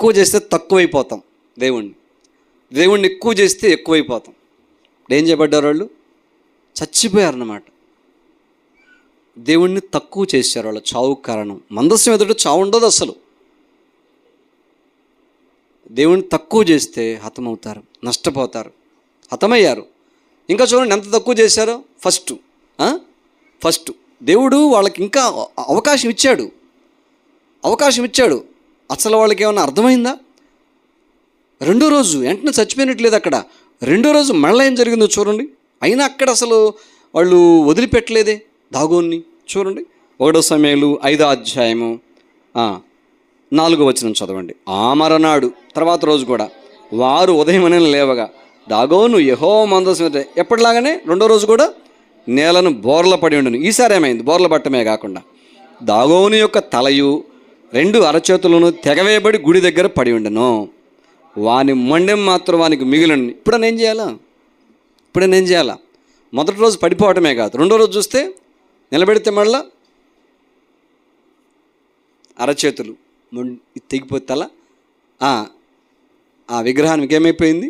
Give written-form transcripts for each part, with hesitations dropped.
తక్కువ చేస్తే తక్కువైపోతాం, దేవుణ్ణి ఎక్కువ చేస్తే ఎక్కువైపోతాం. ఇప్పుడు ఏం చేయబడ్డారు? వాళ్ళు చచ్చిపోయారన్నమాట. దేవుణ్ణి తక్కువ చేశారు, వాళ్ళ చావుకు కారణం. మందసం ఎదుట చావు ఉండదు అసలు. దేవుణ్ణి తక్కువ చేస్తే హతమవుతారు, నష్టపోతారు, హతమయ్యారు. ఇంకా చూడండి ఎంత తక్కువ చేశారో. ఫస్ట్ దేవుడు వాళ్ళకి ఇంకా అవకాశం ఇచ్చాడు. అసలు వాళ్ళకి ఏమన్నా అర్థమైందా? రెండో రోజు వెంటనే చచ్చిపోయినట్లేదు అక్కడ. రెండో రోజు మళ్ళీ ఏం జరిగిందో చూడండి. అయినా అక్కడ అసలు వాళ్ళు వదిలిపెట్టలేదే దాగోన్ని. చూడండి 1 సమూయేలు 5వ అధ్యాయము 4వ వచనం చదవండి. ఆ మరనాడు తర్వాత రోజు కూడా వారు ఉదయమనే లేవగా దాగోను యెహోవా మందసం ఎదుట ఎప్పటిలాగానే రెండో రోజు కూడా నేలను బోర్ల పడి ఉండను. ఈసారి ఏమైంది? బోర్ల పట్టమే కాకుండా దాగోను యొక్క తలయు 2 అరచేతులను తెగవేయబడి గుడి దగ్గర పడి ఉండను. వాని మొండెం మాత్రం వానికి మిగిలింది. ఇప్పుడని ఏం చేయాలా? మొదటి రోజు పడిపోవటమే కాదు, రెండో రోజు చూస్తే నిలబెడితే మళ్ళా అరచేతులు తెగిపోతే తల ఆ విగ్రహానికి ఏమైపోయింది?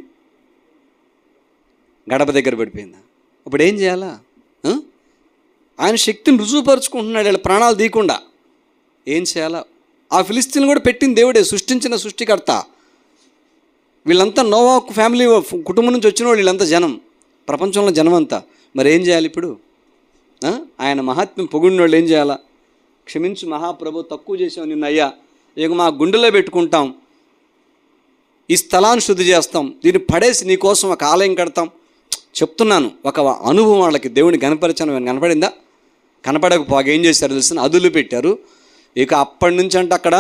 గడప దగ్గర పడిపోయిందా? ఇప్పుడు ఏం చేయాలా? ఆయన శక్తిని రుజువుపరుచుకుంటున్నాడు వీళ్ళ ప్రాణాలు తీయకుండా. ఏం చేయాలా? ఆ ఫిలిస్తీన్లు కూడా పెట్టింది దేవుడే, సృష్టించిన సృష్టికర్త. వీళ్ళంతా నోవా ఫ్యామిలీ కుటుంబం నుంచి వచ్చిన వాళ్ళు, వీళ్ళంతా జనం, ప్రపంచంలో జనం అంతా. మరి ఏం చేయాలి ఇప్పుడు? ఆయన మహాత్మ్యం పొగిడిన వాళ్ళు ఏం చేయాలా? క్షమించు మహాప్రభు, తక్కువ చేసాం నిన్ను అయ్యా, ఇక మా గుండెలో పెట్టుకుంటాం, ఈ స్థలాన్ని శుద్ధి చేస్తాం, దీన్ని పడేసి నీకోసం ఒక ఆలయం కడతాం. చెప్తున్నాను, ఒక అనుభవం వాళ్ళకి. దేవుని కనపరిచాను, కనపడిందా? కనపడకపోగా ఏం చేశారు తెలిసిన? అదులు పెట్టారు. ఇక అప్పటి నుంచి అంటే అక్కడ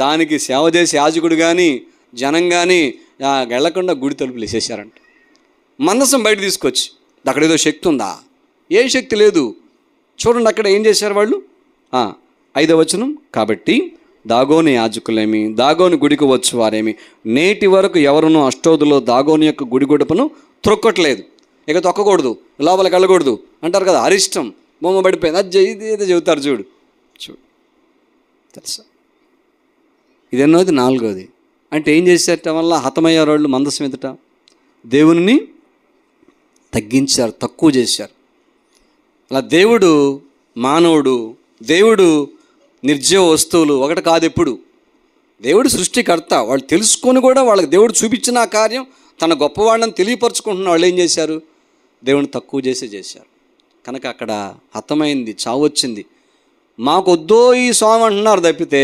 దానికి సేవ చేసే యాజకుడు కానీ జనం కానీ వెళ్ళకుండా గుడి తలుపులు వేసేసారంట. మందసం బయట తీసుకొచ్చి, అక్కడ ఏదో శక్తి ఉందా? ఏ శక్తి లేదు. చూడండి అక్కడ ఏం చేశారు వాళ్ళు. 5వ వచనం. కాబట్టి దాగోని యాజకులేమి, దాగోని గుడికి వచ్చు వారేమి నేటి వరకు ఎవరునూ అష్టోదులో దాగోని యొక్క గుడి గొడుపును త్రొక్కట్లేదు. ఇక తొక్కకూడదు, లోపలికి వెళ్ళకూడదు అంటారు కదా, అరిష్టం, బొమ్మ పడిపోయింది, అది ఇది చెబుతారు. చూడు తెలుసా? ఇది ఎన్నోది? 4వది. అంటే ఏం చేసేట వల్ల హతమయ్యారు వాళ్ళు మందసం ఎదుట? దేవుని తగ్గించారు, తక్కువ చేశారు. అలా దేవుడు మానవుడు, దేవుడు నిర్జీవ వస్తువులు ఒకటి కాదు. ఎప్పుడు దేవుడు సృష్టికర్త. వాళ్ళు తెలుసుకొని కూడా వాళ్ళకి దేవుడు చూపించిన ఆ కార్యం తన గొప్పవాళ్ళని తెలియపరచుకుంటున్న వాళ్ళు ఏం చేశారు? దేవుని తక్కువ చేశారు. కనుక అక్కడ హతమైంది, చావు వచ్చింది. మాకు వద్దో ఈ స్వామి అంటున్నారు తప్పితే,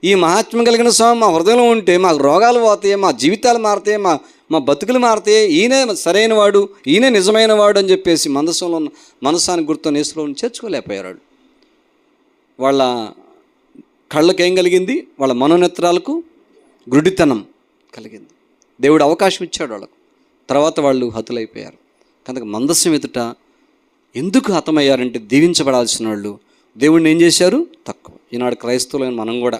ఈ మహాత్మ్యం కలిగిన స్వామి మా హృదయంలో ఉంటే మాకు రోగాలు పోతాయి, మా జీవితాలు మారుతాయి, మా బతుకులు మారుతాయి, ఈయనే సరైన వాడు, ఈయనే నిజమైన వాడు అని చెప్పేసి మనసులో మనసానికి గుర్తు నేసులో చేర్చుకోలేకపోయారు. వాళ్ళ కళ్ళకి ఏం కలిగింది? వాళ్ళ మనోనేత్రాలకు గుడితనం కలిగింది. దేవుడు అవకాశం ఇచ్చాడు వాళ్ళకు. తర్వాత వాళ్ళు హతులైపోయారు. కనుక మందసం ఎదుట ఎందుకు హతమయ్యారంటే, దీవించబడాల్సిన వాళ్ళు దేవుణ్ణి ఏం చేశారు? తక్కువ. ఈనాడు క్రైస్తవులైన మనం కూడా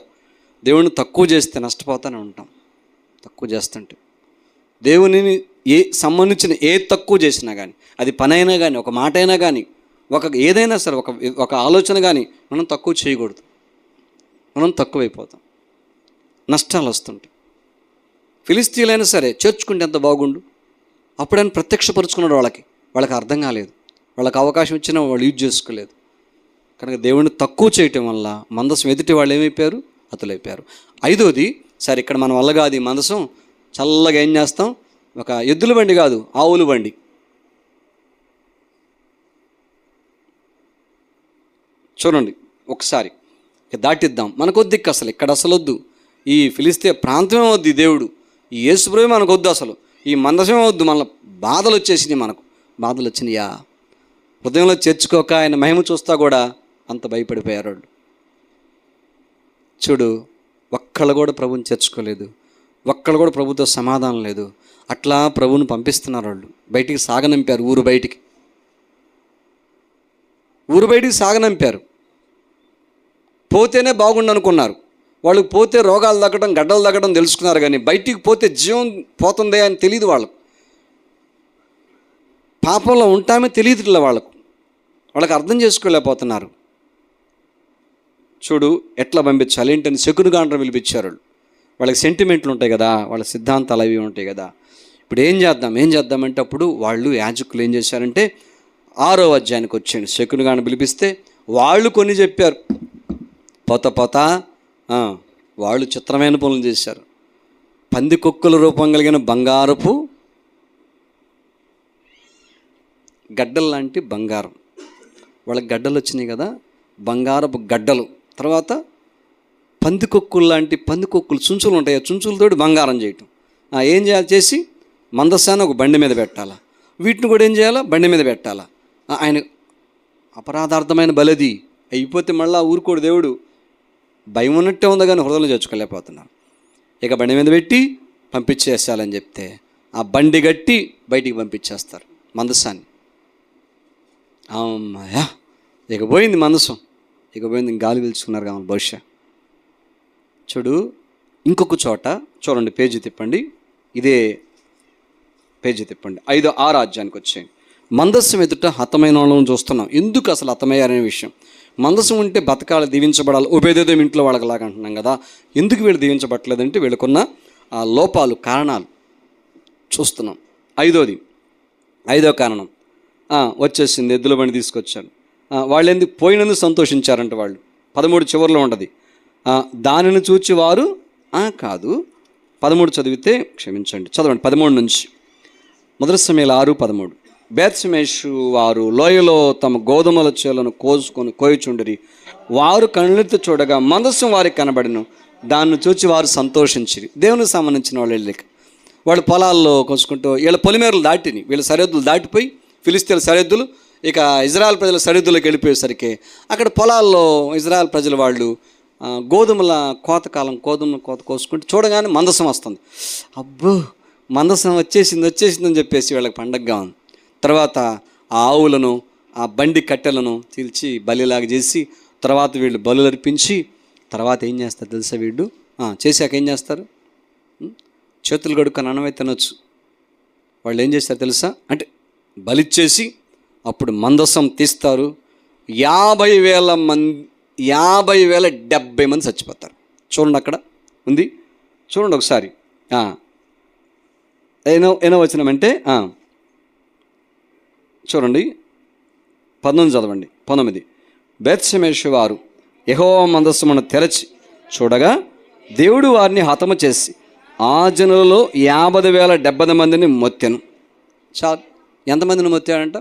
దేవుణ్ణి తక్కువ చేస్తే నష్టపోతూనే ఉంటాం. తక్కువ చేస్తుంటే దేవునిని సంబంధించిన తక్కువ చేసినా కానీ, అది పని అయినా కానీ, ఒక మాట అయినా కానీ, ఏదైనా సరే, ఒక ఆలోచన కానీ మనం తక్కువ చేయకూడదు. మనం తక్కువైపోతాం, నష్టాలు వస్తుంటాయి. ఫిలిస్తీన్లైనా సరే చేర్చుకుంటే ఎంత బాగుండు. అప్పుడైనా ప్రత్యక్షపరుచుకున్నాడు. వాళ్ళకి అర్థం కాలేదు. వాళ్ళకి అవకాశం ఇచ్చినా వాళ్ళు యూజ్ చేసుకోలేదు. కనుక దేవుణ్ణి తక్కువ చేయటం వల్ల మందసం ఎదుటి వాళ్ళు ఏమైపోయారు? హతులైపోయారు. 5వది, సరే ఇక్కడ మన వల్ల కాదు, ఈ మందసం చల్లగా ఏం చేస్తాం? ఒక ఎద్దుల బండి కాదు, ఆవుల బండి. చూడండి ఒకసారి దాటిద్దాం. మనకొద్దు అసలు, ఇక్కడ అసలు వద్దు. ఈ ఫిలిస్తీన్ ప్రాంతమే వద్దు. దేవుడు ఈ యేసుప్రభువే మనకు వద్దు. అసలు ఈ మందసమే వద్దు. మన బాధలు వచ్చేసినాయి, మనకు బాధలు వచ్చినాయా? హృదయంలో చేర్చుకోక ఆయన మహిమ చూస్తా కూడా అంత భయపడిపోయారు వాళ్ళు. చూడు, ఒక్కళ్ళు కూడా ప్రభుని చేర్చుకోలేదు, ఒక్కళ్ళు కూడా ప్రభుతో సమాధానం లేదు. అట్లా ప్రభువుని పంపిస్తున్నారు వాళ్ళు. బయటికి సాగనంపారు, ఊరు బయటికి సాగనంపారు. పోతేనే బాగుండు అనుకున్నారు వాళ్ళు. పోతే రోగాలు తగ్గడం, గడ్డలు తగ్గడం తెలుసుకున్నారు. కానీ బయటికి పోతే జీవం పోతుందే అని తెలియదు వాళ్ళకు. పాపంలో ఉంటామే తెలియదులే వాళ్ళకు అర్థం చేసుకోలేకపోతున్నారు. చూడు ఎట్లా పంపించాలి ఏంటని శకునుగాండ్రం పిలిపించారు. వాళ్ళకి సెంటిమెంట్లు ఉంటాయి కదా, వాళ్ళ సిద్ధాంతాలు అవి ఉంటాయి కదా. ఇప్పుడు ఏం చేద్దామంటే అప్పుడు వాళ్ళు యాజకులు ఏం చేశారంటే 6వ అధ్యాయానికి వచ్చాను. శకునుగాండ్రం పిలిపిస్తే వాళ్ళు కొన్ని చెప్పారు. పోతా వాళ్ళు చిత్రమైన పనులు చేశారు. పందికొక్కుల రూపం కలిగిన బంగారపు గడ్డలు లాంటి బంగారం, వాళ్ళకి గడ్డలు వచ్చినాయి కదా, బంగారపు గడ్డలు. తర్వాత పందికొక్కులు లాంటి పందికొక్కులు చుంచులు ఉంటాయి, ఆ చుంచులతోటి బంగారం చేయటం. ఏం చేయాలి? చేసి మందసాన్ని ఒక బండి మీద పెట్టాలా, వీటిని కూడా ఏం చేయాలా? బండి మీద పెట్టాలా. ఆయన అపరాధార్థమైన బలది అయిపోతే మళ్ళీ ఊరుకోడు దేవుడు. భయం ఉన్నట్టే ఉంది కానీ హృదయంలో చేర్చుకోలేకపోతున్నారు. ఇక బండి మీద పెట్టి పంపించేసాలని చెప్తే ఆ బండి గట్టి బయటికి పంపించేస్తారు మందసాన్ని. అమ్మయ్యా, ఇక పోయింది మందసం, ఇక పోయింది. గాలి పీల్చుకున్నారు కావాలి బహుశా. చూడు ఇంకొక చోట చూడండి, పేజీ తిప్పండి, ఇదే పేజీ తిప్పండి, 5-6 అధ్యాయానికి వచ్చేయండి. మందస్సం ఎదుట హతమైన వాళ్ళని చూస్తున్నాం. ఎందుకు అసలు హతమయ్యారనే విషయం. మందసం ఉంటే బతకాలి, దీవించబడాలి. ఉపేదేదం ఇంట్లో వాళ్ళకిలాగా అంటున్నాం కదా. ఎందుకు వీళ్ళు దీవించబట్టలేదంటే వీళ్ళకున్న లోపాలు, కారణాలు చూస్తున్నాం. 5వ కారణం వచ్చేసింది. ఎద్దుల బండి తీసుకొచ్చాడు. వాళ్ళు ఎందుకు పోయినందుకు సంతోషించారంట. వాళ్ళు 13 చివరిలో ఉంటుంది. దానిని చూచి వారు కాదు, 13 చదివితే క్షమించండి, చదవండి 13 నుంచి. మొదటి సమయాలు 6:13. బేత్షెమెషు వారు లోయలో తమ గోధుమల చేలను కోయుచుండిరి. వారు కళ్ళెత్తి చూడగా మందసం వారికి కనబడిను. దాన్ని చూచి వారు సంతోషించిరి. దేవునికి సంబంధించిన వాళ్ళు వెళ్ళలేక వాళ్ళు పొలాల్లో కోసుకుంటూ వీళ్ళ పొలిమేరలు దాటిని, వీళ్ళ సరిహద్దులు దాటిపోయి ఫిలిస్తీన్ల సరిహద్దులు, ఇక ఇజ్రాయెల్ ప్రజల సరిహద్దులోకి వెళ్ళిపోయేసరికి అక్కడ పొలాల్లో ఇజ్రాయెల్ ప్రజలు వాళ్ళు గోధుమల గోధుమల కోత కోసుకుంటూ చూడగానే మందసం వస్తుంది. అబ్బో మందసం వచ్చేసిందని చెప్పేసి వీళ్ళకి పండగగా ఉంది. తర్వాత ఆ ఆవులను, ఆ బండి కట్టెలను తీల్చి బలిలాగా చేసి తర్వాత వీళ్ళు బలులు అర్పించి తర్వాత ఏం చేస్తారు తెలుసా? వీళ్ళు చేశాక ఏం చేస్తారు? చేతులు కడుక్కొని అన్నమే తినొచ్చు. వాళ్ళు ఏం చేస్తారు తెలుసా? అంటే బలిచ్చేసి అప్పుడు మందసం తీస్తారు. 50,070 మంది చచ్చిపోతారు. చూడండి అక్కడ ఉంది, చూడండి ఒకసారి. ఏనో వచనమంటే చూడండి 19 చదవండి. 19. బేత్షెమెషు వారు యెహోవా మందసమును తెరచి చూడగా దేవుడు వారిని హతము చేసి ఆ జనులలో 50,070 మందిని మొత్తెను. చాలు. ఎంతమందిని మొత్తాడంట?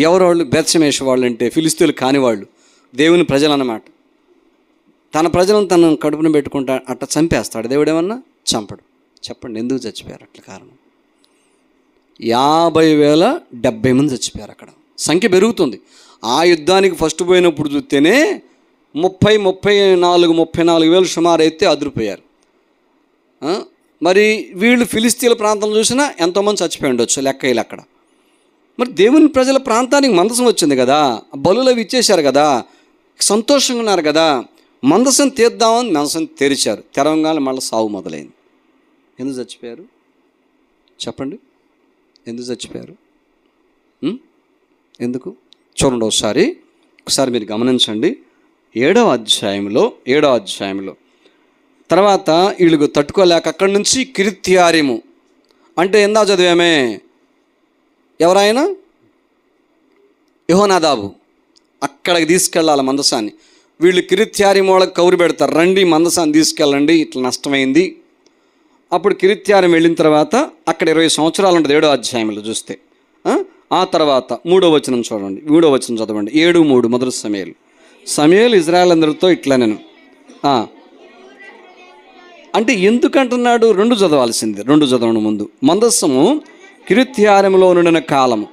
ఎవరు వాళ్ళు? బేత్షెమెషు వాళ్ళు అంటే ఫిలిస్తీన్లు కాని వాళ్ళు, దేవుని ప్రజలు అన్నమాట. తన ప్రజలను తన కడుపున పెట్టుకుంటా అట్లా చంపేస్తాడు దేవుడు. ఏమన్నా చంపడు. చెప్పండి ఎందుకు చచ్చిపోయారు? అట్లా కారణం 50,070 మంది చచ్చిపోయారు. అక్కడ సంఖ్య పెరుగుతుంది. ఆ యుద్ధానికి ఫస్ట్ పోయినప్పుడు చూస్తేనే 34,000 సుమారు అయితే అదిరిపోయారు. మరి వీళ్ళు ఫిలిస్తీన్ల ప్రాంతంలో చూసినా ఎంతోమంది చచ్చిపోయి ఉండొచ్చు, లెక్కలు అక్కడ. మరి దేవుని ప్రజల ప్రాంతానికి మందసం వచ్చింది కదా, బలులు అవి ఇచ్చేశారు కదా, సంతోషంగా ఉన్నారు కదా. మందసం తీద్దామని మందసం తెరిచారు. తెరవంగానే మళ్ళీ సావు మొదలైంది. ఎందుకు చచ్చిపోయారు చెప్పండి? ఎందుకు చచ్చిపోయారు? ఎందుకు? చూడండి ఒకసారి మీరు గమనించండి. 7వ అధ్యాయంలో తర్వాత వీళ్ళకు తట్టుకోలేక అక్కడి నుంచి కిర్యత్యారీము అంటే ఎందా చదివామే, ఎవరైనా యెహోనాదాబు అక్కడికి తీసుకెళ్ళాలి మందసాన్ని. వీళ్ళు కిర్యత్యారీము వాళ్ళకి కౌరు పెడతారు, రండి మందసాన్ని తీసుకెళ్ళండి, ఇట్లా నష్టమైంది. అప్పుడు కిర్యత్యారీము వెళ్ళిన తర్వాత అక్కడ 20 సంవత్సరాలు ఉంటుంది 7వ అధ్యాయంలో చూస్తే. ఆ తర్వాత 3వ వచనం చూడండి, 3వ వచనం చదవండి. 7:3 మొదటి సమూయేలు ఇజ్రాయేల్ అందరితో ఇట్లా నేను అంటే ఎందుకంటున్నాడు? 2 చదవాల్సింది. 2 చదవడం ముందు. మందస్సము కిర్యత్యారీములో నుండిన కాలము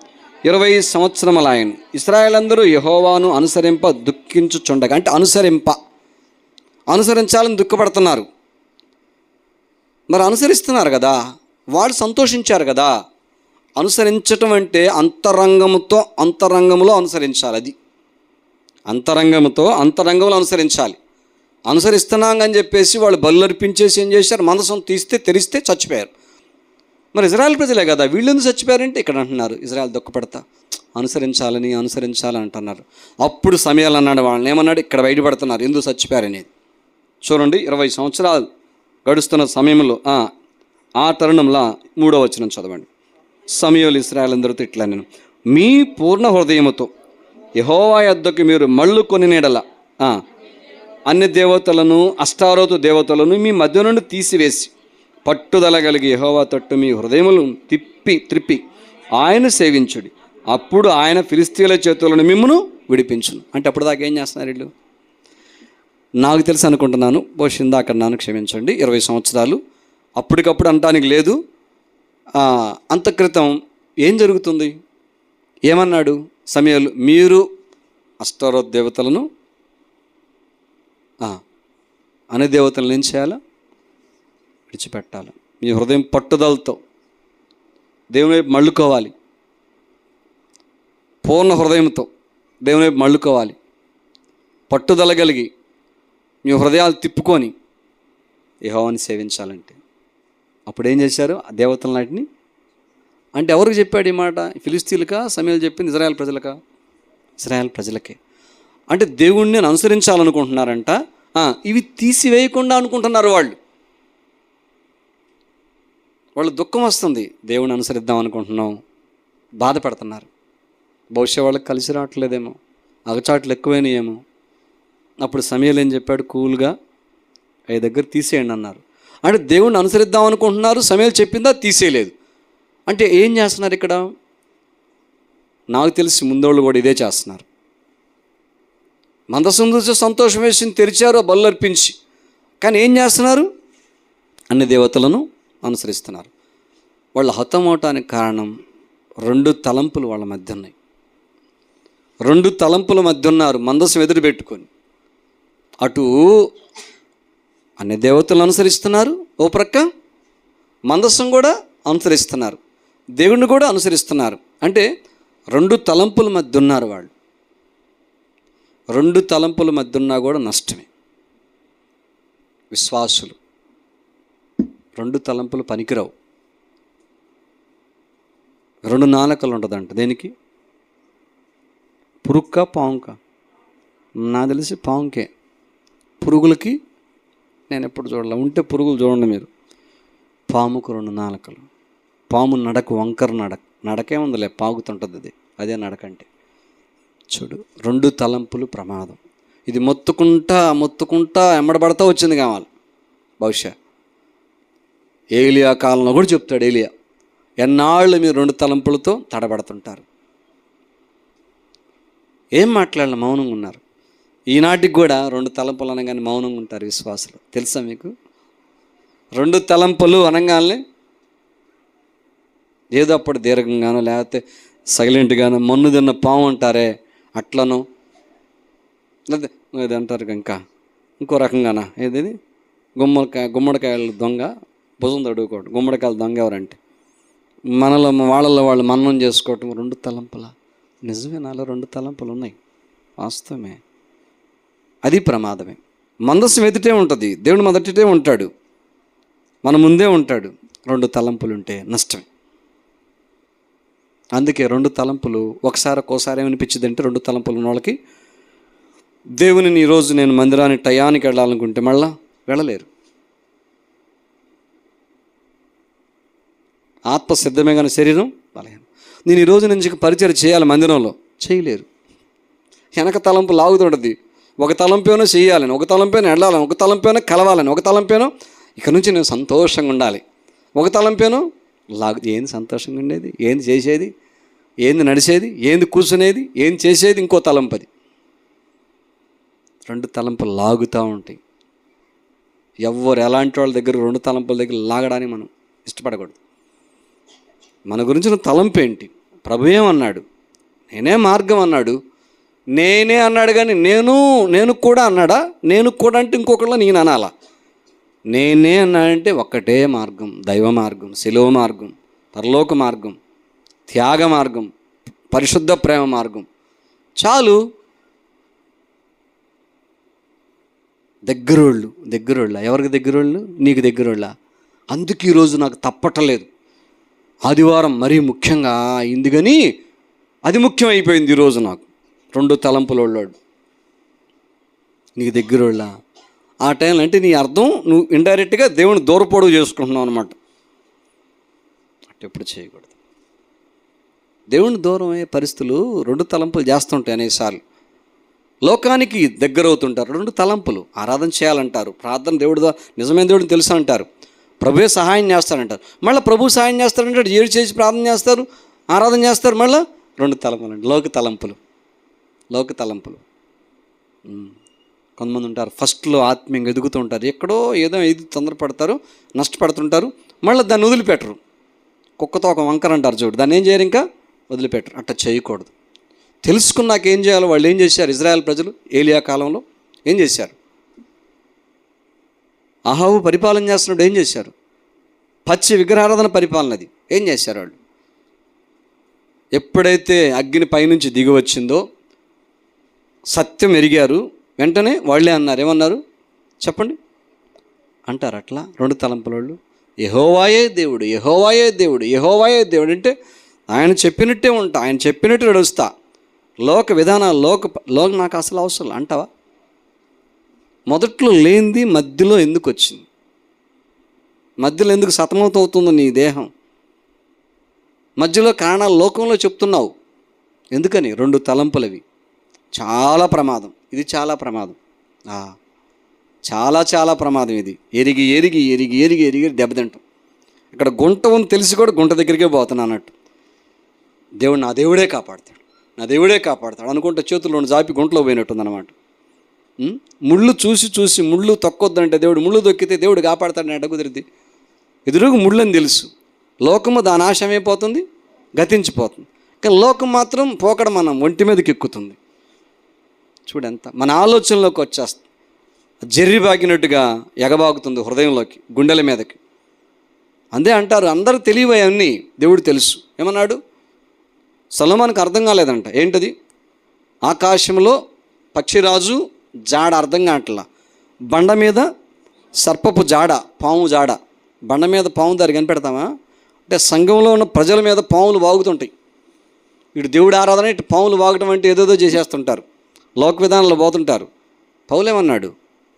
20 సంవత్సరములు ఆయన. ఇశ్రాయేల్ అందరూ యెహోవాను అనుసరింప దుఃఖించుచుండగా, అంటే అనుసరించాలని దుఃఖపడుతున్నారు. మరి అనుసరిస్తున్నారు కదా, వాళ్ళు సంతోషించారు కదా. అనుసరించటం అంటే అంతరంగంలో అనుసరించాలి. అది అంతరంగంలో అనుసరించాలి. అనుసరిస్తున్నాం అని చెప్పేసి వాళ్ళు బలు అర్పించేసి ఏం చేశారు? మందసం తెరిస్తే చచ్చిపోయారు. మరి ఇజ్రాయెల్ ప్రజలే కదా, వీళ్ళు ఎందుకు చచ్చిపోయారంటే ఇక్కడ అంటున్నారు ఇజ్రాయెల్ దుఃఖపడతా అనుసరించాలని అంటున్నారు. అప్పుడు సమయాలు అన్నాడు, వాళ్ళని ఏమన్నాడు, ఇక్కడ బయటపడుతున్నారు ఎందుకు చచ్చిపోయారనేది. చూడండి, 20 సంవత్సరాలు గడుస్తున్న సమయంలో ఆ తరుణంలో 3వ వచనం చదవండి. సమూయేలు ఇశ్రాయేలందరితో ఇట్లా, నేను మీ పూర్ణ హృదయముతో యెహోవా యొద్దకు మీరు మళ్ళుకొని నెడల అన్య దేవతలను అష్టారోతు దేవతలను మీ మధ్య నుండి తీసివేసి పట్టుదల కలిగి యెహోవా తట్టు మీ హృదయములను త్రిప్పి ఆయన సేవించుడి, అప్పుడు ఆయన ఫిలిష్తీయుల చేతులను మిమ్మును విడిపించును. అంటే అప్పుడు దాకా ఏం చేస్తున్నారు వీళ్ళు? నాకు తెలుసు అనుకుంటున్నాను, బహుశా ఇందాక అన్నాను, క్షమించండి. 20 సంవత్సరాలు అప్పటికప్పుడు అనటానికి లేదు. అంత క్రితం ఏం జరుగుతుంది? ఏమన్నాడు సమూయేలు? మీరు అష్టారోత్ దేవతలను అనే దేవతలను ఏం చేయాలా? విడిచిపెట్టాలి. మీ హృదయం పట్టుదలతో దేవుని వైపు మళ్ళుకోవాలి. పూర్ణ హృదయంతో దేవుని వైపు మళ్ళుకోవాలి. పట్టుదల కలిగి మీ హృదయాలు తిప్పుకొని యెహోవాని సేవించాలంటే అప్పుడు ఏం చేశారు? ఆ దేవతలన్నిటిని, అంటే ఎవరికి చెప్పాడు ఈ మాట? ఫిలిష్తీయులకా సమూయేలు చెప్పింది? ఇశ్రాయేల్ ప్రజలకా? ఇశ్రాయేల్ ప్రజలకే. అంటే దేవుణ్ణి నేను అనుసరించాలనుకుంటున్నారంట, ఇవి తీసివేయకుండా అనుకుంటున్నారు వాళ్ళు దుఃఖం వస్తుంది. దేవుణ్ణి అనుసరిద్దాం అనుకుంటున్నాం, బాధపడుతున్నారు. బహుశా వాళ్ళకి కలిసి రావట్లేదేమో, అగచాట్లు ఎక్కువైనాయేమో. అప్పుడు సమూయేలు ఏం చెప్పాడు? కూల్గా అవి దగ్గర తీసేయండి అన్నారు. అంటే దేవుణ్ణి అనుసరిద్దాం అనుకుంటున్నారు, సమూయేలు చెప్పిందా తీసేయలేదు. అంటే ఏం చేస్తున్నారు ఇక్కడ? నాకు తెలిసి ముందోళ్ళు కూడా ఇదే చేస్తున్నారు. మందసం చూసి సంతోషం వేసి తెరిచారు, బలు అర్పించి, కానీ ఏం చేస్తున్నారు? అన్ని దేవతలను అనుసరిస్తున్నారు. వాళ్ళు హతమవటానికి కారణం 2 తలంపులు వాళ్ళ మధ్య ఉన్నాయి. 2 తలంపుల మధ్య ఉన్నారు. మందసం ఎదురు పెట్టుకొని అటు అన్ని దేవతలను అనుసరిస్తున్నారు, ఓ ప్రక్క మందసం కూడా అనుసరిస్తున్నారు, దేవుణ్ణి కూడా అనుసరిస్తున్నారు. అంటే 2 తలంపుల మధ్య ఉన్నారు వాళ్ళు. 2 తలంపుల మధ్య ఉన్నా కూడా నష్టమే. విశ్వాసులు 2 తలంపులు పనికిరావు. 2 నాలుకలు ఉంటుందంట. దేనికి? పురుక్క పావుక? నాకు తెలిసి పావుకే. పురుగులకి నేను ఎప్పుడు చూడాలి, ఉంటే పురుగులు చూడండి మీరు. పాముకు 2 నాలుకలు. పాము నడక వంకర నడకే ఉందిలే, పాగుతుంటుంది, అదే నడకంటే. చూడు, 2 తలంపులు ప్రమాదం. ఇది మొత్తుకుంటా ఎమ్మడబడతా వచ్చింది కావాలి. బహుశా ఏలియా కాలంలో కూడా చెప్తాడు ఏలియా, ఎన్నాళ్ళు మీరు 2 తలంపులతో తడబడుతుంటారు. ఏం మాట్లాడాలి? మౌనంగా ఉన్నారు. ఈనాటికి కూడా 2 తలంపులు అనగానే మౌనంగా ఉంటారు విశ్వాసులు. తెలుసా మీకు? 2 తలంపులు అనగానే ఏదో అప్పుడు దీర్ఘంగానో లేకపోతే సైలెంట్గానో మన్ను తిన్న పాము అంటారే అట్లనో, లేదా ఇది అంటారు ఇంకా ఇంకో రకంగానా, ఏది గుమ్మడికాయలు దొంగ భుజం తడుకోవటం. గుమ్మడికాయల దొంగ ఎవరంటే వాళ్ళలో వాళ్ళు మన్నం చేసుకోవటం. 2 తలంపుల. నిజమే, నాలో 2 తలంపులు ఉన్నాయి, వాస్తవమే. అది ప్రమాదమే. మందసం ఎదుటే ఉంటుంది, దేవుడు మొదటిటే ఉంటాడు, మన ముందే ఉంటాడు. 2 తలంపులు ఉంటే నష్టమే. అందుకే 2 తలంపులు ఒక్కోసారి ఏమనిపించింది అంటే, 2 తలంపులు ఉన్న వాళ్ళకి దేవునిని ఈరోజు నేను మందిరానికి టయానికి వెళ్ళాలనుకుంటే మళ్ళా వెళ్ళలేరు. ఆత్మ సిద్ధమే కానీ శరీరం బలహీనం. నేను ఈరోజు నుంచి పరిచయం చేయాలి మందిరంలో, చేయలేరు. వెనక తలంపు లాగుతుంటుంది. ఒక తలంపేనో చేయాలని, ఒక తలంపేనో వెళ్ళాలని, ఒక తలంపేనో కలవాలని, ఒక తలంపేనో ఇక నుంచి నేను సంతోషంగా ఉండాలి, ఒక తలంపేనో ఏంది సంతోషంగా ఉండేది, ఏంది చేసేది, ఏంది నడిచేది, ఏంది కూర్చునేది, ఏంది చేసేది, ఇంకో తలంపది. 2 తలంపులు లాగుతూ ఉంటాయి. ఎవరు ఎలాంటి వాళ్ళ దగ్గర 2 తలంపుల దగ్గర లాగడానికి మనం ఇష్టపడకూడదు. మన గురించిన తలంపు ఏంటి? ప్రభు ఏమన్నాడు? నేనే మార్గం అన్నాడు, నేనే అన్నాడు. కానీ నేను కూడా అన్నాడా? నేను కూడా అంటే ఇంకొకళ్ళ నేను అనాలా? నేనే అన్నాడంటే ఒక్కటే మార్గం, దైవ మార్గం, శిలువ మార్గం, పరలోక మార్గం, త్యాగ మార్గం, పరిశుద్ధ ప్రేమ మార్గం. చాలు. దగ్గరోళ్ళు ఎవరికి దగ్గరోళ్ళు? నీకు దగ్గరోళ్ళ. అందుకు ఈరోజు నాకు తప్పటలేదు, ఆదివారం మరీ ముఖ్యంగా అయింది కానీ అది ముఖ్యం అయిపోయింది ఈరోజు నాకు. 2 తలంపులోళ్ళాడు నీకు దగ్గరోళ్ళ ఆ టైంలో అంటే నీ అర్థం నువ్వు ఇండైరెక్ట్గా దేవుని దూరపొడుగు చేసుకుంటున్నావు అనమాట. అటు ఎప్పుడు చేయకూడదు. దేవుని దూరం అయ్యే పరిస్థితులు 2 తలంపులు చేస్తుంటాయి అనేసార్లు. లోకానికి దగ్గర అవుతుంటారు, 2 తలంపులు. ఆరాధన చేయాలంటారు, ప్రార్థన దేవుడితో నిజమైన దేవుడిని తెలుసు అంటారు, ప్రభువే సహాయం చేస్తారంటారు, మళ్ళీ ప్రభు సహాయం చేస్తారంటారు, ఏడు చేసి ప్రార్థన చేస్తారు, ఆరాధన చేస్తారు, మళ్ళీ 2 తలంపులు అండి. లోక తలంపులు. కొంతమంది ఉంటారు ఫస్ట్లో ఆత్మీయంగా ఎదుగుతూ ఉంటారు, ఎక్కడో ఏదో తొందరపడతారు, నష్టపడుతుంటారు, మళ్ళీ దాన్ని వదిలిపెట్టరు. కుక్కతో ఒక వంకర అంటారు చూడు, దాన్ని ఏం చేయరు, ఇంకా వదిలిపెట్టరు. అట్లా చేయకూడదు. తెలుసుకున్నాక ఏం చేయాలో వాళ్ళు ఏం చేశారు? ఇజ్రాయెల్ ప్రజలు ఏలియా కాలంలో ఏం చేశారు? అహాబు పరిపాలన చేస్తున్నప్పుడు ఏం చేశారు? పచ్చి విగ్రహారాధన పరిపాలనది. ఏం చేశారు వాళ్ళు? ఎప్పుడైతే అగ్ని పైనుంచి దిగి వచ్చిందో సత్యం ఎరిగారు, వెంటనే వాళ్ళే అన్నారు. ఏమన్నారు చెప్పండి? అంటారు అట్లా 2 తలంపుల వాళ్ళు. యెహోవాయే దేవుడు, యెహోవాయే దేవుడు, యెహోవాయే దేవుడు అంటే ఆయన చెప్పినట్టే ఉంటా, ఆయన చెప్పినట్టు నడుస్తా, లోక విధానాలు లోక నాకు అసలు అవసరం అంటావా? మొదట్లో లేనిది మధ్యలో ఎందుకు వచ్చింది? మధ్యలో ఎందుకు సతమతం అవుతుందో నీ దేహం? మధ్యలో కారణాలు లోకంలో చెప్తున్నావు ఎందుకని? 2 తలంపులవి. చాలా ప్రమాదం ఇది, చాలా ప్రమాదం, చాలా ప్రమాదం ఇది. ఎరిగి దెబ్బతింటాం. ఇక్కడ గుంట ఉంది తెలిసి కూడా గుంట దగ్గరికే పోతున్నా అన్నట్టు. దేవుడు నా దేవుడే కాపాడతాడు అనుకుంటే చేతుల్లో జాపి గుంటలో పోయినట్టుంది అనమాట. ముళ్ళు చూసి ముళ్ళు తొక్కొద్దంటే దేవుడు ముళ్ళు దొక్కితే దేవుడు కాపాడతాడని అడ్డ కుదిరిద్ది. ఎదురుగు ముళ్ళని తెలుసు. లోకము దాని ఆశమైపోతుంది, గతించిపోతుంది. కానీ లోకం మాత్రం పోకడ మనం ఒంటి మీదకి ఎక్కుతుంది. చూడంత మన ఆలోచనలోకి వచ్చేస్తుంది, జెర్రి బాగినట్టుగా ఎగబాగుతుంది హృదయంలోకి, గుండెల మీదకి. అందే అంటారు అందరూ తెలియవే అన్నీ దేవుడు తెలుసు. ఏమన్నాడు? సొలొమోనుకు అర్థం కాలేదంట. ఏంటది? ఆకాశంలో పక్షిరాజు జాడ అర్థం కావట్లా, బండ మీద సర్పపు జాడ, పాము జాడ. బండ మీద పాము దారి కనిపెడతామా? అంటే సంఘంలో ఉన్న ప్రజల మీద పాములు వాగుతుంటాయి. ఇటు దేవుడు ఆరాధన, ఇటు పాములు వాగటం అంటే ఏదేదో చేసేస్తుంటారు, లోక విధానంలో పోతుంటారు. పౌలేమన్నాడు?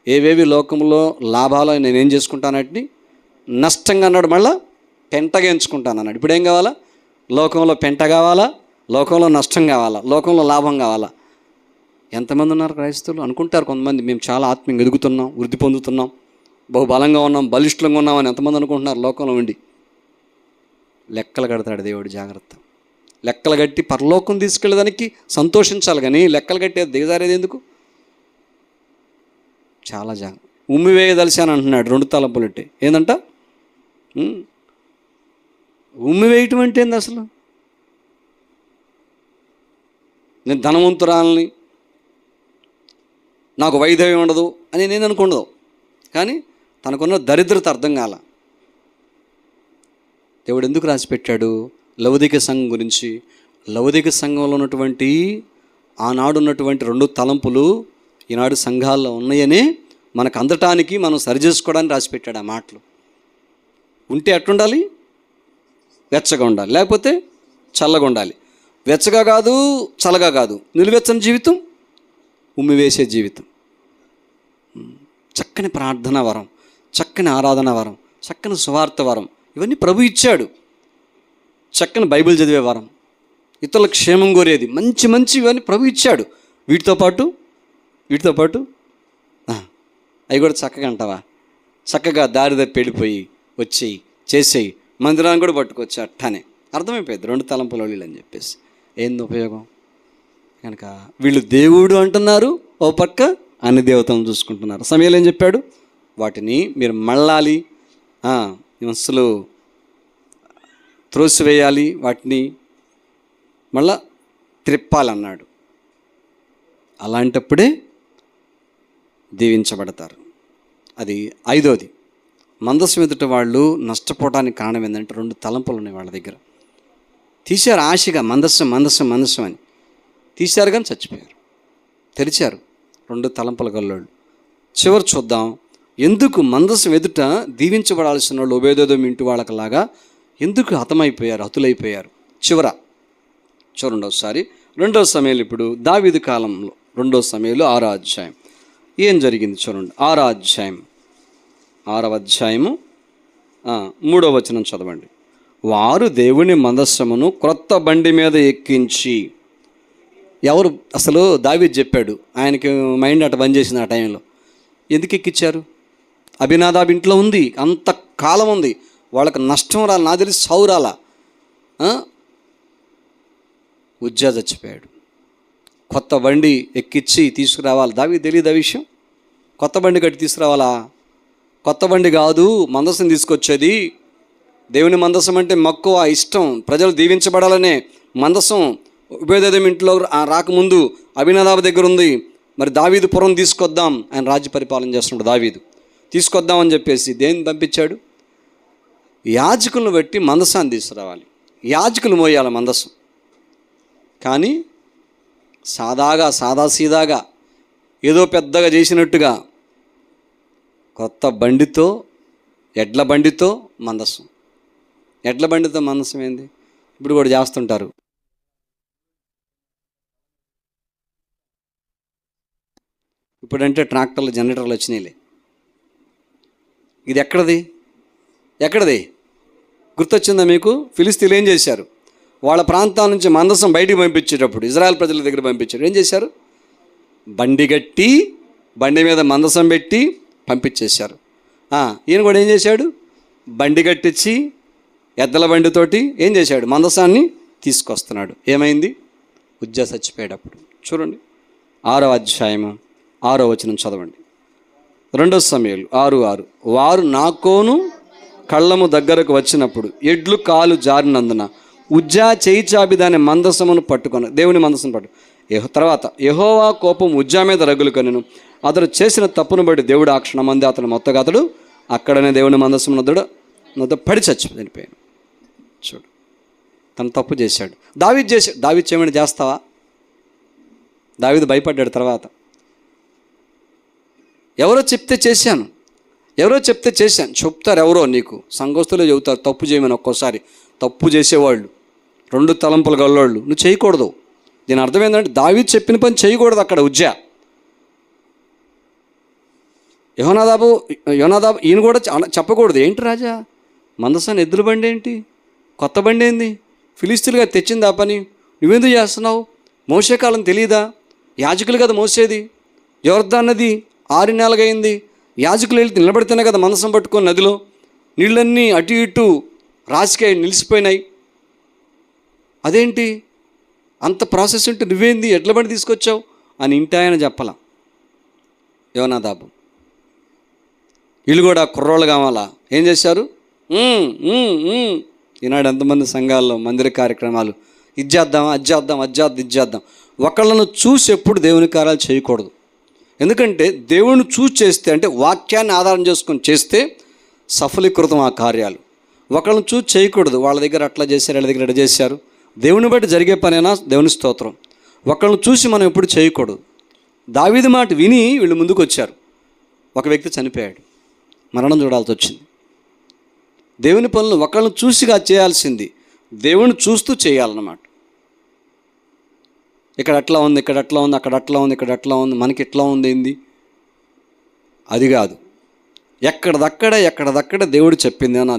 ఏవేవి లోకంలో లాభాలు నేనేం చేసుకుంటానంటే నష్టంగా అన్నాడు, మళ్ళీ పెంటగా ఎంచుకుంటాను అన్నాడు. ఇప్పుడు ఏం కావాలా? లోకంలో పెంట కావాలా, లోకంలో నష్టం కావాలా, లోకంలో లాభం కావాలా? ఎంతమంది ఉన్నారు క్రైస్తవులు? అనుకుంటారు కొంతమంది మేము చాలా ఆత్మీయంగా ఎదుగుతున్నాం, వృద్ధి పొందుతున్నాం, బహుబలంగా ఉన్నాం, బలిష్టంగా ఉన్నామని ఎంతమంది అనుకుంటున్నారు లోకంలో ఉండి. లెక్కలు కడతాడు దేవుడు, జాగ్రత్త. లెక్కలు కట్టి పరలోకం తీసుకెళ్ళడానికి సంతోషించాలి, కానీ లెక్కలు కట్టేది దిగజారేది ఎందుకు? చాలా జాగ్రత్త. ఉమ్మి వేయదలిసాను అంటున్నాడు 2 తలంపులుంటే. ఏందంట? ఉమ్మి వేయటం అంటే ఏంది అసలు? నేను ధనవంతురాలని, నాకు వైధవ్యం ఉండదు అని నేను అనుకుండదు, కానీ తనకున్న దరిద్రత అర్థం కాల. దేవుడు ఎందుకు రాసిపెట్టాడు? లౌదిక సంఘం గురించి. లౌదిక సంఘంలో ఉన్నటువంటి ఆనాడు ఉన్నటువంటి 2 తలంపులు ఈనాడు సంఘాల్లో ఉన్నాయని మనకు అందటానికి, మనం సరిచేసుకోవడానికి రాసిపెట్టాడు ఆ మాటలు. ఉంటే ఎట్టుండాలి? వెచ్చగా ఉండాలి, లేకపోతే చల్లగా ఉండాలి. వెచ్చగా కాదు, చల్లగా కాదు, నిలువెచ్చని జీవితం, ఉమ్మి వేసే జీవితం. చక్కని ప్రార్థన వరం, చక్కని ఆరాధన వరం, చక్కని సువార్త వరం, ఇవన్నీ ప్రభు ఇచ్చాడు. చక్కని బైబిల్ చదివే వరం, ఇతరుల క్షేమం కోరేది, మంచి ఇవన్నీ ప్రభు ఇచ్చాడు. వీటితో పాటు అవి కూడా చక్కగా అంటావా? చక్కగా దారి తప్పి వెళ్ళిపోయి వచ్చేయి, చేసేయి, మందిరాన్ని కూడా పట్టుకొచ్చి అట్టానే అర్థమైపోయింది 2 తలంపుల వీళ్ళు అని చెప్పేసి. ఏంది ఉపయోగం? కనుక వీళ్ళు దేవుడు అంటున్నారు, ఓ పక్క అన్ని దేవతలను చూసుకుంటున్నారు. సమయంలో ఏం చెప్పాడు? వాటిని మీరు మళ్ళాలి, అసలు త్రోసివేయాలి, వాటిని మళ్ళా త్రిప్పాలన్నాడు. అలాంటప్పుడే దీవించబడతారు. అది 5వది. మందసం ఎదుట వాళ్ళు నష్టపోవడానికి కారణం ఏంటంటే 2 తలంపులు ఉన్నాయి వాళ్ళ దగ్గర. తీశారు ఆశగా మందసం అని తీశారు, కానీ చచ్చిపోయారు. తెరిచారు 2 తలంపుల గల్లోళ్ళు. చివరి చూద్దాం, ఎందుకు మందసం ఎదుట దీవించబడాల్సిన వాళ్ళు ఉభయదేదో ఇంటి వాళ్ళకలాగా ఎందుకు హతులైపోయారు? చివర చూడండి ఒకసారి 2 సమయాలు. ఇప్పుడు దావీదు కాలంలో 2 సమయాలు 6వ అధ్యాయం ఏం జరిగింది చూడండి. 6వ అధ్యాయం 6వ అధ్యాయము 3వ వచనం చదవండి. వారు దేవుని మందస్సమును క్రొత్త బండి మీద ఎక్కించి, ఎవరు అసలు దావీదు చెప్పాడు, ఆయనకి మైండ్ అటు బంద్ చేసింది ఆ టైంలో. ఎందుకు ఎక్కించారు? అబీనాదాబు ఇంట్లో ఉంది, అంత కాలం ఉంది, వాళ్ళకి నష్టం రాలి, నా తెలిసి సౌరాల. ఉజ్జా చచ్చిపోయాడు. కొత్త బండి ఎక్కించి తీసుకురావాలి. దావీదు తెలియదు ఆ విషయం. కొత్త బండి కట్టి తీసుకురావాలా? కొత్త బండి కాదు, మందసం తీసుకొచ్చేది. దేవుని మందసం అంటే మక్కువ, ఇష్టం, ప్రజలు దీవించబడాలనే మందసం. ఉబేదెదోము ఇంట్లో రాకముందు అబీనాదాబు దగ్గర ఉంది. మరి దావీదు పురం తీసుకొద్దాం, ఆయన రాజ్య పరిపాలన చేస్తున్నాడు. దావీదు తీసుకొద్దామని చెప్పేసి దేన్ని పంపించాడు? యాజకులను బట్టి మందసాన్ని తీసుకురావాలి, యాజకులు మోయాలి మందసం. కానీ సాదాసీదాగా ఏదో పెద్దగా చేసినట్టుగా కొత్త బండితో, ఎడ్ల బండితో మందసం. ఎడ్ల బండితో మందసం ఏంది? ఇప్పుడు కూడా చేస్తుంటారు. ఇప్పుడంటే ట్రాక్టర్లు, జనరేటర్లు వచ్చినాయిలే. ఇది ఎక్కడది గుర్తొచ్చిందా మీకు? ఫిలిస్తీన్లు ఏం చేశారు? వాళ్ళ ప్రాంతాల నుంచి మందసం బయటికి పంపించేటప్పుడు, ఇజ్రాయెల్ ప్రజల దగ్గర పంపించారు. ఏం చేశారు? బండి కట్టి, బండి మీద మందసం పెట్టి పంపించేశారు. ఈయన కూడా ఏం చేశాడు? బండి కట్టించి ఎద్దల బండితోటి ఏం చేశాడు? మందసాన్ని తీసుకొస్తున్నాడు. ఏమైంది? ఉజ్జా చచ్చిపోయేటప్పుడు. చూడండి 6వ అధ్యాయము 6వ వచనం చదవండి. 2 సమయాలు 6:6. వారు నాకోను కళ్ళము దగ్గరకు వచ్చినప్పుడు ఎడ్లు కాలు జారినందున ఉజ్జా చేయి చాపి దాని మందసమును పట్టుకొని, దేవుని మందసం తర్వాత యెహోవా కోపం ఉజ్జా మీద రగులు కొనెను. అతడు చేసిన తప్పును బట్టి దేవుడు ఆ క్షణమంది అతను మొత్తగా అతడు అక్కడనే దేవుని మందసం నొద్ద పడి చనిపోయాను. చూడు, తను తప్పు చేశాడు. దావీదు చేయమని చేస్తావా? దావీదు భయపడ్డాడు. తర్వాత ఎవరో చెప్తే చేశాను చెప్తారు. ఎవరో నీకు సంఘస్థులే చెబుతారు తప్పు చేయమని. ఒక్కోసారి తప్పు చేసేవాళ్ళు, 2 తలంపులు గల్లోళ్ళు, నువ్వు చేయకూడదు. దీని అర్థం ఏంటంటే దావీదు చెప్పిన పని చేయకూడదు. అక్కడ ఉజ్జా, యోనాదాబు ఈయన కూడా చెప్పకూడదు. ఏంటి రాజా, మందసాన్ని ఎద్దుల బండి ఏంటి, కొత్త బండి ఏంది, ఫిలిస్తీన్లుగా తెచ్చింది ఆ పని, నువ్వెందుకు చేస్తున్నావు? మోసే కాలం తెలియదా? యాజకులు కదా మోసేది. యోర్దాన్ నది 6 నెలలుగా అయింది. యాజకులు వెళ్ళి నిలబడితేనే కదా మందసం పట్టుకొని నదిలో నీళ్ళన్నీ అటు ఇటు రాసికాయ నిలిచిపోయినాయి. అదేంటి అంత ప్రాసెస్ ఉంటే నువ్వేంది ఎడ్ల బండి తీసుకొచ్చావు అని ఇంటి ఆయన చెప్పాల. యోనాదాబు వీళ్ళు కూడా కుర్రోళ్ళు కావాలా? ఏం చేశారు? ఈనాడు ఎంతమంది సంఘాల్లో మందిర కార్యక్రమాలు, ఇచ్చేద్దాం. ఒకళ్ళను చూసి ఎప్పుడు దేవుని కార్యాలు చేయకూడదు. ఎందుకంటే దేవుని చూసి చేస్తే, అంటే వాక్యాన్ని ఆధారం చేసుకొని చేస్తే సఫలీకృతం ఆ కార్యాలు. ఒకళ్ళని చూసి చేయకూడదు. వాళ్ళ దగ్గర అట్లా చేశారు, వాళ్ళ దగ్గర అట్లా చేశారు. దేవుని బట్టి జరిగే పనైనా దేవుని స్తోత్రం. ఒకళ్ళని చూసి మనం ఎప్పుడు చేయకూడదు. దావీదు మాట విని వీళ్ళు ముందుకు వచ్చారు. ఒక వ్యక్తి చనిపోయాడు, మరణం చూడాల్సి వచ్చింది. దేవుని పనులు ఒకళ్ళని చూసిగా చేయాల్సింది, దేవుని చూస్తూ చేయాలన్నమాట. ఇక్కడ అట్లా ఉంది, ఇక్కడ అట్లా ఉంది, అక్కడ అట్లా ఉంది, ఇక్కడ అట్లా ఉంది, మనకి ఎట్లా ఉంది ఏంది, అది కాదు. ఎక్కడదక్కడ దేవుడు చెప్పిందేనా,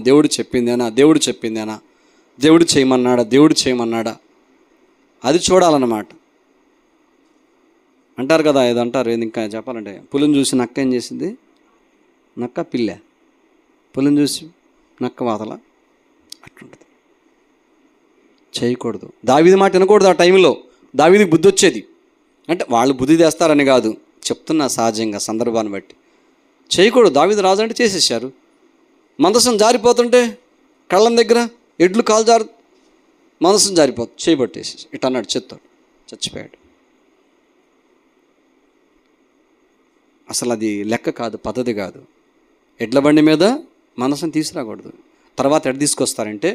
దేవుడు చేయమన్నాడా, అది చూడాలన్నమాట. అంటారు కదా, ఏదో అంటారు, ఏది ఇంకా చెప్పాలంటే, పులిని చూసి నక్క ఏం చేసింది? నక్క పిల్ల, పులిని చూసి నక్క వాతల అట్లుంటుంది. చేయకూడదు. దావీదు మాట వినకూడదు. ఆ టైంలో దావీదుకి బుద్ధి వచ్చేది. అంటే వాళ్ళు బుద్ధి తెస్తారని కాదు, చెప్తున్నా సహజంగా సందర్భాన్ని బట్టి. చేయకూడదు. దావీదు రాజు అంటే చేసేసారు. మందసం జారిపోతుంటే కళ్ళం దగ్గర ఎడ్లు కాలు మందసం జారిపోతుంది, చేయబట్టేసి ఇటు అన్నాడు, చెత్తాడు, చచ్చిపోయాడు. అసలు అది లెక్క కాదు, పద్ధతి కాదు. ఎడ్ల బండి మీద మందసం తీసుకురాకూడదు. తర్వాత ఎడ తీసుకొస్తారంటే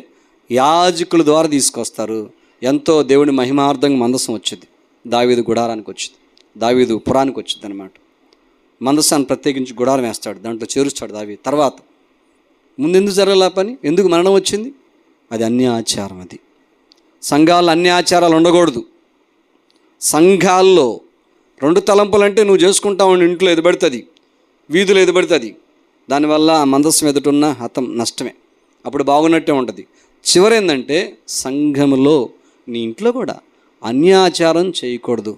యాజకుల ద్వారా తీసుకొస్తారు. ఎంతో దేవుని మహిమార్థంగా మందసం వచ్చింది. దావీదు గుడారానికి వచ్చింది, దావీదు పురానికి వచ్చింది అనమాట. మందసాన్ని ప్రత్యేకించి గుడారం వేస్తాడు, దాంట్లో చేరుస్తాడు దావీదు. తర్వాత ముందెందుకు జరగల పని, ఎందుకు మరణం వచ్చింది? అది అన్యాచారం. అది సంఘాల్లో అన్ని ఆచారాలు ఉండకూడదు. సంఘాల్లో 2 తలంపులు అంటే నువ్వు చేసుకుంటావు, ఇంట్లో ఎది పడుతుంది, వీధులు ఎది పడుతుంది. దానివల్ల ఆ మందస్సం ఎదుటున్న హతం నష్టమే. అప్పుడు బాగున్నట్టే ఉంటుంది. చివరేందంటే సంఘములో నీ ఇంట్లో కూడా అన్యాచారం చేయకూడదు.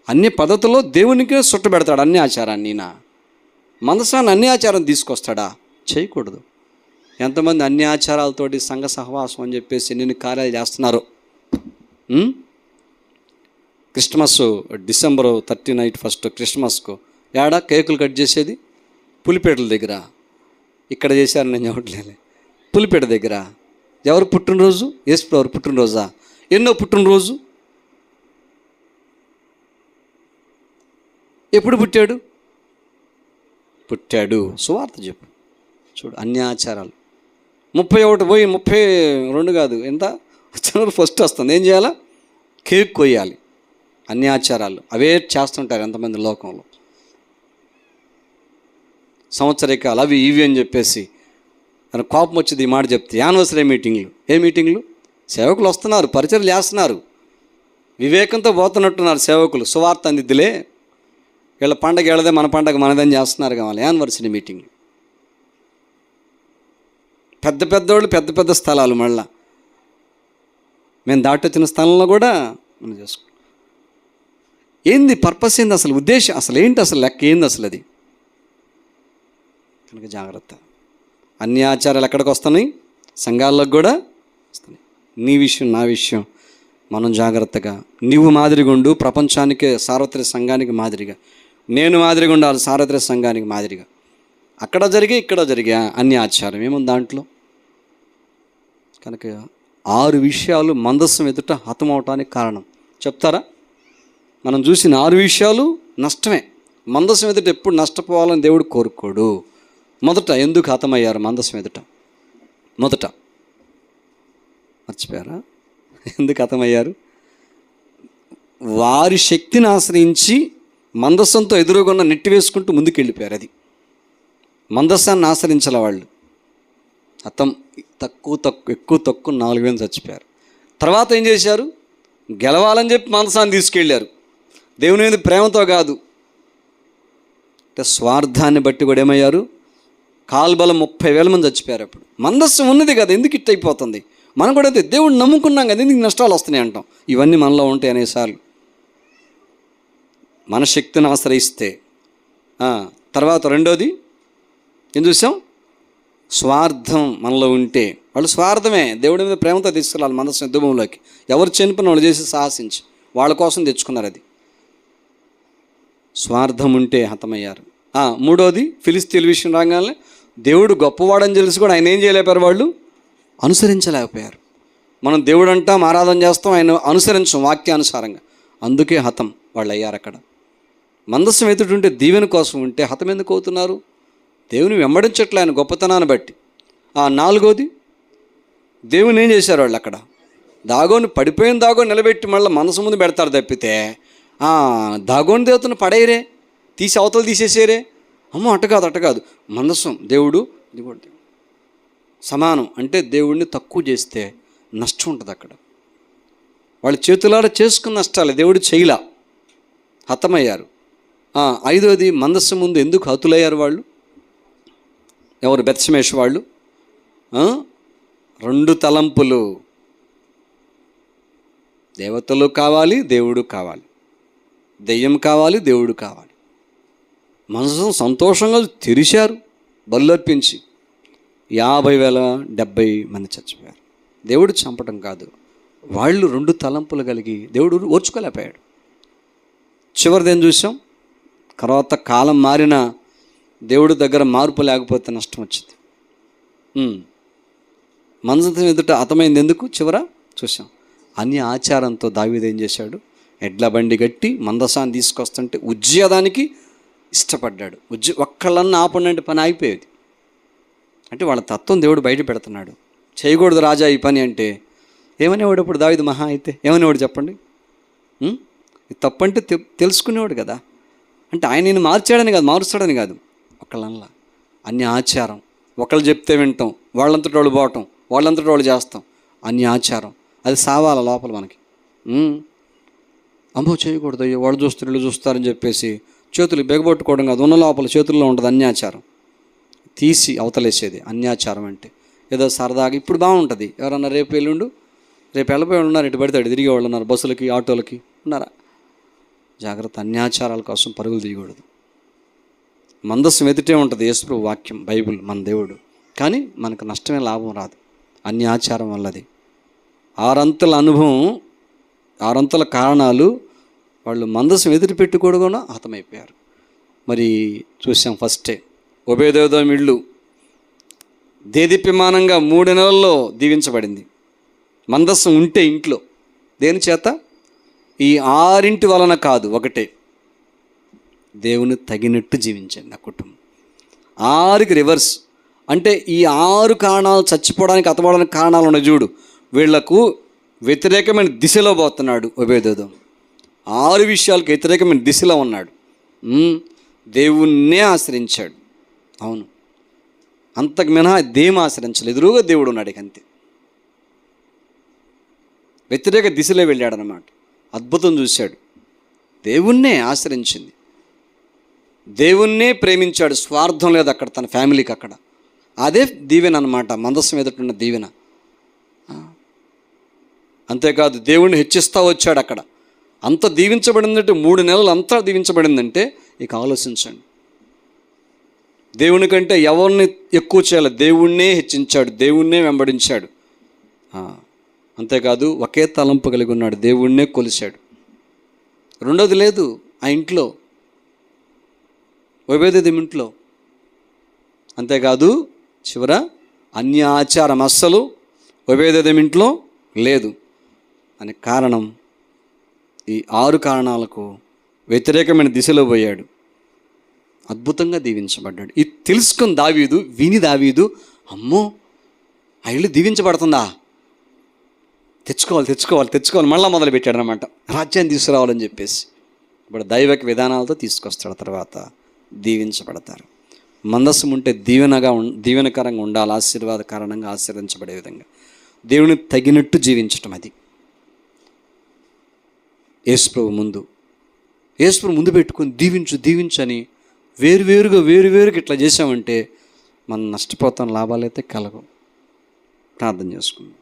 అన్ని పద్ధతుల్లో దేవునికే చుట్టబెడతాడు అన్ని ఆచారాన్ని. మందసాన్ని అన్ని ఆచారం తీసుకొస్తాడా? చేయకూడదు. ఎంతమంది అన్ని ఆచారాలతోటి సంఘ సహవాసం అని చెప్పేసి ఎన్ని కార్యాలు చేస్తున్నారు. క్రిస్మస్ డిసెంబర్ 31 ఫస్ట్ క్రిస్మస్కు ఏడా కేకులు కట్ చేసేది పులిపేటల దగ్గర. ఇక్కడ చేశారు, నేను చెప్పట్లేదు. పులిపేట దగ్గర ఎవరు పుట్టినరోజు? యేసుప్రభు పుట్టినరోజా? ఎన్నో పుట్టినరోజు? ఎప్పుడు పుట్టాడు? సువార్త చెప్పు. చూడు, అన్ని ఆచారాలు 31 పోయి 32 కాదు, ఎంత జనవరి 1 వస్తుంది. ఏం చేయాలా? కేక్ కొయ్యాలి. అన్ని ఆచారాలు అవే చేస్తుంటారు ఎంతమంది లోకంలో. సంవత్సరికాలు అవి ఇవి అని చెప్పేసి కోపం వచ్చింది ఈ మాట చెప్తే. యానివర్సరీ మీటింగ్లు. ఏ మీటింగ్లు? సేవకులు వస్తున్నారు, పరిచర్యలు చేస్తున్నారు, వివేకంతో పోతున్నట్టున్నారు సేవకులు. సువార్త అందిద్దులే, వీళ్ళ పండగ ఏళ్ళదే మన పండగ మనదని చేస్తున్నారు కావాలి. యానివర్సరీ మీటింగ్, పెద్ద పెద్దోళ్ళు, పెద్ద పెద్ద స్థలాలు. మళ్ళా మేము దాటొచ్చిన స్థలంలో కూడా మనం చేసుకుంటాం. ఏంది పర్పస్? ఏంది అసలు ఉద్దేశం? అసలు ఏంటి? అసలు లెక్క ఏంది అసలు అది? కనుక జాగ్రత్త. అన్ని ఆచారాలు ఎక్కడికి వస్తున్నాయి? సంఘాల్లోకి కూడా వస్తున్నాయి. నీ విషయం, నా విషయం మనం జాగ్రత్తగా. నీవు మాదిరిగా ఉండు ప్రపంచానికే, సార్వత్రిక సంఘానికి మాదిరిగా. నేను మాదిరిగా ఉండాలి సార్వత్రిక సంఘానికి మాదిరిగా. అక్కడ జరిగే ఇక్కడ జరిగే అన్ని ఆచారం ఏముంది దాంట్లో? కనుక 6 విషయాలు మందస్సం ఎదుట హతమవటానికి కారణం. చెప్తారా? మనం చూసిన 6 విషయాలు నష్టమే. మందస్సం ఎదుట ఎప్పుడు నష్టపోవాలని దేవుడు కోరుకోడు. మొదట ఎందుకు హతమయ్యారు మందస్సం ఎదుట? మొదట మర్చిపోయారా? ఎందుకు హతమయ్యారు? వారి శక్తిని ఆశ్రయించి మందస్సంతో ఎదురుగున్న నెట్టి వేసుకుంటూ ముందుకు వెళ్ళిపోయారు. అది మందస్సాన్ని ఆశ్రయించాల వాళ్ళు. హతం ఎక్కువ తక్కువ 4 వేలు చచ్చిపోయారు. తర్వాత ఏం చేశారు? గెలవాలని చెప్పి మందస్సాన్ని తీసుకెళ్ళారు. దేవుని మీద ప్రేమతో కాదు, అంటే స్వార్థాన్ని బట్టి కూడా ఏమయ్యారు? కాల్బలం 30,000 మంది చచ్చిపోయారు. అప్పుడు మందస్సం ఉన్నది కదా, ఎందుకు ఇట్ అయిపోతుంది? మనం కూడా అయితే దేవుడిని నమ్ముకున్నాం కదా, ఎందుకు నష్టాలు వస్తున్నాయి అంటాం. ఇవన్నీ మనలో ఉంటాయి అనేసార్లు. మన శక్తిని ఆశ్రయిస్తే. తర్వాత రెండోది ఏం చూసాం? స్వార్థం మనలో ఉంటే. వాళ్ళు స్వార్థమే, దేవుడి మీద ప్రేమతో తీసుకెళ్ళాలి మనసు యుద్ధభూమిలోకి. ఎవరు చనిపోయిన వాళ్ళు చేసి సాహసించి వాళ్ళ కోసం తెచ్చుకున్నారు. అది స్వార్థం ఉంటే హతమయ్యారు. మూడోది ఫిలిస్తీన్ల విషయం రాగానే దేవుడు గొప్పవాడని తెలిసి కూడా ఆయన ఏం చేయలేకపోయారు? వాళ్ళు అనుసరించలేకపోయారు. మనం దేవుడు అంటాం, ఆరాధన చేస్తాం, ఆయన అనుసరించం వాక్యానుసారంగా. అందుకే హతం వాళ్ళు అయ్యారు. అక్కడ మందస్సం ఎదుటుంటే దీవెన కోసం ఉంటే హతం ఎందుకు అవుతున్నారు? దేవుని వెంబడించట్లే ఆయన గొప్పతనాన్ని బట్టి. నాలుగోది దేవుని ఏం చేశారు? వాళ్ళు అక్కడ పడిపోయిన దాగోని నిలబెట్టి మళ్ళీ మనసు ముందు పెడతారు తప్పితే దాగోని దేవతను పడేయరే, తీసి అవతలు తీసేసేరే. అమ్మో అట్ట కాదు. మందస్సం దేవుడు సమానం. అంటే దేవుడిని తక్కువ చేస్తే నష్టం ఉంటుంది అక్కడ. వాళ్ళు చేతులారా చేసుకున్న నష్టాలే, దేవుడు చేయలా, హతమయ్యారు. ఐదోది మందస్సం ముందు ఎందుకు హతులయ్యారు వాళ్ళు? ఎవరు? బెత్షెమెషు వాళ్ళు. 2 తలంపులు, దేవతలు కావాలి, దేవుడు కావాలి, దెయ్యం కావాలి, దేవుడు కావాలి. మనసు సంతోషంగా తెరిచారు, బల్లర్పించి 50,070 మంది చచ్చిపోయారు. దేవుడు చంపడం కాదు, వాళ్ళు 2 తలంపులు కలిగి దేవుడు ఓర్చుకోలేకపోయాడు. చివరిదేం చూసాం? తర్వాత కాలం మారిన దేవుడి దగ్గర మార్పు లేకపోతే నష్టం వచ్చింది. మందసం ఎదుట హతమైంది ఎందుకు? చివర చూసాం. అన్ని ఆచారంతో దావీదు ఏం చేశాడు? ఎడ్ల బండి కట్టి మందసాన్ని తీసుకొస్తుంటే ఉజ్జేదానికి ఇష్టపడ్డాడు. ఒక్కళ్ళన్నా ఆపండి పని అయిపోయేది. అంటే వాళ్ళ తత్వం దేవుడు బయట పెడుతున్నాడు. చేయకూడదు రాజా ఈ పని అంటే ఏమనేవాడు? ఇప్పుడు దావీదు మహా అయితే ఏమనేవాడు చెప్పండి? ఇది తప్పంటే తెలుసుకునేవాడు కదా. అంటే ఆయన నేను మార్చాడని కాదు, మారుస్తాడని కాదు, ఒకళ్ళల్లా అన్ని ఆచారం. ఒకళ్ళు చెప్తే వింటాం, వాళ్ళంతటి వాళ్ళు పోవటం, వాళ్ళంతటి వాళ్ళు చేస్తాం. అన్ని ఆచారం అది సావాల లోపల మనకి. అమ్మో చేయకూడదు, అయ్యో వాళ్ళు చూస్తారు వీళ్ళు చూస్తారని చెప్పేసి చేతులు బెగబొట్టుకోవడం కాదు, ఉన్న లోపల చేతుల్లో ఉంటుంది అన్యాచారం. తీసి అవతలేసేది అన్యాచారం అంటే. ఏదో సరదాగా ఇప్పుడు బాగుంటుంది. ఎవరన్నా రేపు వెళ్ళిండు, రేపు వెళ్ళిపోయి ఉన్నారు, ఇటు పడితే అటు తిరిగే వాళ్ళు ఉన్నారు, బస్సులకి ఆటోలకి ఉన్నారా. జాగ్రత్త, అన్యాచారాల కోసం పరుగులు తీయకూడదు. మందస్సం ఎదుటే ఉంటుంది యేసుప్రభు వాక్యం, బైబిల్, మన దేవుడు. కానీ మనకు నష్టమే, లాభం రాదు అన్యాచారం వల్లది. 6 అంతల అనుభవం, 6 అంతల కారణాలు. వాళ్ళు మందస్సం ఎదురు పెట్టుకోవడం హతమైపోయారు. మరి చూసాం ఫస్టే ఒబేదెదోము ఇల్లు దేదీప్యమానంగా 3 నెలల్లో దీవించబడింది. మందస్సం ఉంటే ఇంట్లో. దేని చేత? ఈ 6 వలన కాదు, ఒకటే, దేవుని తగినట్టు జీవించండి ఆ కుటుంబం. 6కి రివర్స్. అంటే ఈ 6 కారణాలు చచ్చిపోవడానికి, అతపోవడానికి కారణాలు ఉన్నాయి చూడు, వీళ్లకు వ్యతిరేకమైన దిశలో పోతున్నాడు ఒబేదెదోము. 6 విషయాలకు వ్యతిరేకమైన దిశలో ఉన్నాడు. దేవుణ్ణే ఆశ్రయించాడు. అవును, అంతకు మినహా దేం ఆశ్రయించలేదు. ఎదురుగా దేవుడు ఉన్నాడు. అంతే, వ్యతిరేక దిశలో వెళ్ళాడనమాట. అద్భుతం చూశాడు. దేవుణ్ణే ఆశ్రయించింది, దేవుణ్ణే ప్రేమించాడు. స్వార్థం లేదు అక్కడ తన ఫ్యామిలీకి. అక్కడ అదే దీవెన అనమాట, మందస్సం ఎదుటిన్న దీవెన. అంతేకాదు దేవుణ్ణి హెచ్చిస్తూ వచ్చాడు. అక్కడ అంత దీవించబడిందంటే, 3 నెలలు అంతా దీవించబడిందంటే ఇక ఆలోచించండి. దేవుని కంటే ఎవరిని ఎక్కువ చేయాలి? దేవుణ్ణే హెచ్చించాడు, దేవుణ్ణే వెంబడించాడు. అంతేకాదు ఒకే తలంపు కలిగి ఉన్నాడు, దేవుణ్ణే కొలిచాడు. రెండోది లేదు ఆ ఇంట్లో, ఒబేదెదోము ఇంట్లో. అంతేకాదు చివర అన్య ఆచారం అస్సలు ఒబేదెదోము ఇంట్లో లేదు. అని కారణం, ఈ 6 కారణాలకు వ్యతిరేకమైన దిశలో పోయాడు. అద్భుతంగా దీవించబడ్డాడు. ఇది తెలుసుకుని దావీదు, విని దావీదు, అమ్మో ఆ ఇల్లు దీవించబడుతుందా, తెచ్చుకోవాలి మళ్ళీ మొదలుపెట్టాడు అనమాట. రాజ్యాన్ని తీసుకురావాలని చెప్పేసి. ఇప్పుడు దైవిక విధానాలతో తీసుకొస్తాడు. తర్వాత దీవించబడతారు. మందస్సం ఉంటే దీవెనకరంగా ఉండాలి, ఆశీర్వాదకరంగా ఆశీర్వదించబడే విధంగా దేవుని తగినట్టు జీవించటం. అది యేసుప్రభు ముందు పెట్టుకొని దీవించని వేరువేరుగా ఇట్లా చేసామంటే మనం నష్టపోతాం, లాభాలైతే కలగవు. ప్రార్థన చేసుకుందాం.